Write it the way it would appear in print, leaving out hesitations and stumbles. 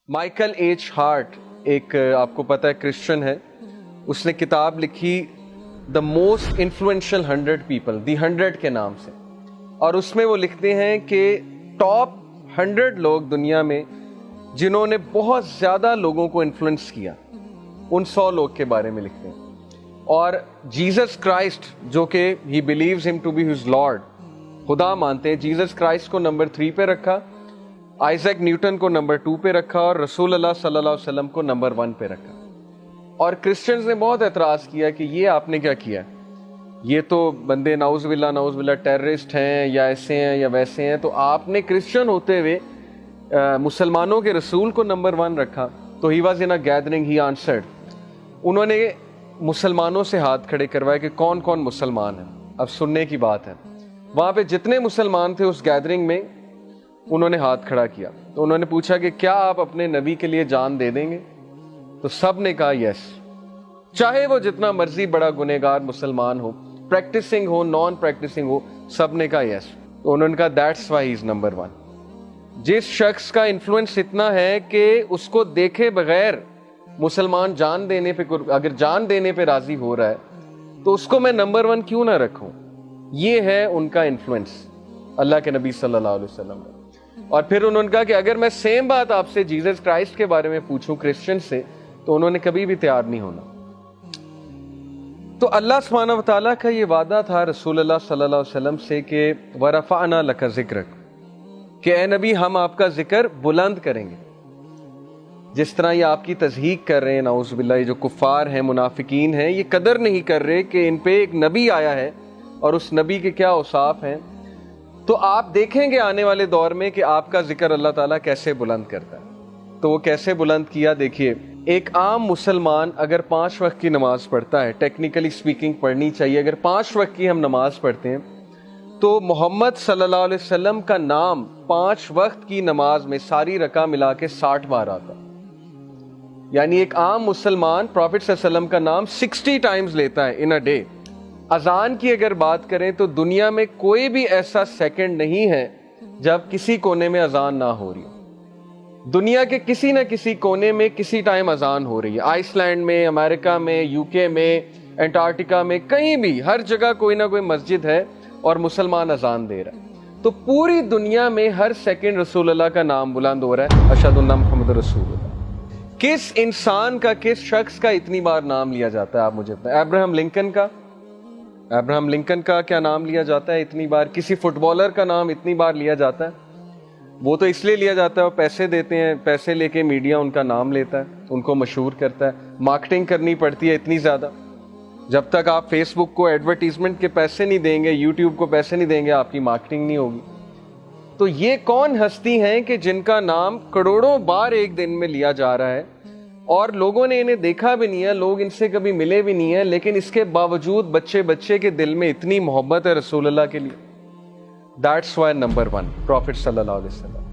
Michael H heart ایک آپ کو پتہ ہے کرسچن ہے. اس نے کتاب لکھی دا موسٹ انفلوئنشل 100 پیپل، دی 100 کے نام سے، اور اس میں وہ لکھتے ہیں کہ ٹاپ 100 لوگ دنیا میں جنہوں نے بہت زیادہ لوگوں کو انفلوئنس کیا، ان 100 لوگ کے بارے میں لکھتے ہیں. اور جیزس کرائسٹ جو کہ ہی بلیوز ہم ٹو بی ہز لارڈ، خدا مانتے ہیں، جیزس کرائسٹ کو نمبر 3 پہ رکھا، آئزیک نیوٹن کو نمبر 2 پہ رکھا، اور رسول اللہ صلی اللہ علیہ وسلم کو نمبر 1 پہ رکھا. اور کرسچنز نے بہت اعتراض کیا کہ یہ آپ نے کیا کیا، یہ تو بندے نعوذ باللہ ٹیررسٹ ہیں یا ایسے ہیں یا ویسے ہیں، تو آپ نے کرسچن ہوتے ہوئے مسلمانوں کے رسول کو نمبر 1 رکھا. تو he was in a gathering, he answered. انہوں نے مسلمانوں سے ہاتھ کھڑے کروائے کہ کون کون مسلمان ہیں. اب سننے کی بات ہے، وہاں پہ جتنے مسلمان تھے اس گیدرنگ میں انہوں نے ہاتھ کھڑا کیا. تو انہوں نے پوچھا کہ کیا آپ اپنے نبی کے لیے جان دے دیں گے؟ تو سب نے کہا یس، چاہے وہ جتنا مرضی بڑا گنہگار مسلمان ہو، پریکٹسنگ ہو نان پریکٹسنگ ہو، سب نے کہا یس. تو انہوں نے کہا that's why he is number 1. جس شخص کا انفلوئنس اتنا ہے کہ اس کو دیکھے بغیر مسلمان جان دینے پہ، اگر جان دینے پہ راضی ہو رہا ہے تو اس کو میں نمبر 1 کیوں نہ رکھوں. یہ ہے ان کا انفلوئنس اللہ کے نبی صلی اللہ علیہ وسلم کا. اور پھر انہوں نے کہا کہ اگر میں سیم بات آپ سے جیزس کرائسٹ کے بارے میں پوچھوں کرسچن سے، تو انہوں نے کبھی بھی تیار نہیں ہونا. تو اللہ سبحانہ و تعالیٰ کا یہ وعدہ تھا رسول اللہ صلی اللہ علیہ وسلم سے کہ وَرَفَعْنَا لَكَ ذِكْرَكَ، کہ اے نبی ہم آپ کا ذکر بلند کریں گے. جس طرح یہ آپ کی تضحیق کر رہے ہیں نعوذ باللہ، یہ جو کفار ہیں، منافقین ہیں، یہ قدر نہیں کر رہے کہ ان پہ ایک نبی آیا ہے اور اس نبی کے کیا اوصاف ہیں. تو آپ دیکھیں گے آنے والے دور میں کہ آپ کا ذکر اللہ تعالیٰ کیسے بلند کرتا ہے. تو وہ کیسے بلند کیا دیکھیے. ایک عام مسلمان اگر 5 وقت کی نماز پڑھتا ہے، ٹیکنیکلی سپیکنگ پڑھنی چاہیے، اگر 5 وقت کی ہم نماز پڑھتے ہیں تو محمد صلی اللہ علیہ وسلم کا نام 5 وقت کی نماز میں ساری رکعہ ملا کے 60 بار آتا. یعنی ایک عام مسلمان پروفٹ صلی اللہ علیہ وسلم کا نام 60 ٹائمز لیتا ہے ان اے ڈے. اذان کی اگر بات کریں تو دنیا میں کوئی بھی ایسا سیکنڈ نہیں ہے جب کسی کونے میں اذان نہ ہو رہی ہو. دنیا کے کسی نہ کسی کونے میں کسی ٹائم اذان ہو رہی ہے. آئس لینڈ میں، امریکہ میں، یو کے میں، انٹارکٹیکا میں، کہیں بھی، ہر جگہ کوئی نہ کوئی مسجد ہے اور مسلمان اذان دے رہا ہے. تو پوری دنیا میں ہر سیکنڈ رسول اللہ کا نام بلند ہو رہا ہے، اشہد ان محمد رسول اللہ. کس انسان کا، کس شخص کا اتنی بار نام لیا جاتا ہے آپ مجھے بتائیں؟ ابراہم لنکن کا کیا نام لیا جاتا ہے اتنی بار؟ کسی فٹ بالر کا نام اتنی بار لیا جاتا ہے؟ وہ تو اس لیے لیا جاتا ہے، وہ پیسے دیتے ہیں، پیسے لے کے میڈیا ان کا نام لیتا ہے، ان کو مشہور کرتا ہے. مارکیٹنگ کرنی پڑتی ہے اتنی زیادہ. جب تک آپ فیس بک کو ایڈورٹیزمنٹ کے پیسے نہیں دیں گے، یوٹیوب کو پیسے نہیں دیں گے، آپ کی مارکیٹنگ نہیں ہوگی. تو یہ کون ہستی ہیں کہ جن کا نام کروڑوں بار ایک دن میں لیا جا رہا ہے اور لوگوں نے انہیں دیکھا بھی نہیں ہے، لوگ ان سے کبھی ملے بھی نہیں ہیں، لیکن اس کے باوجود بچے کے دل میں اتنی محبت ہے رسول اللہ کے لیے. دیٹس وائی نمبر 1 پروفٹ صلی اللہ علیہ وسلم.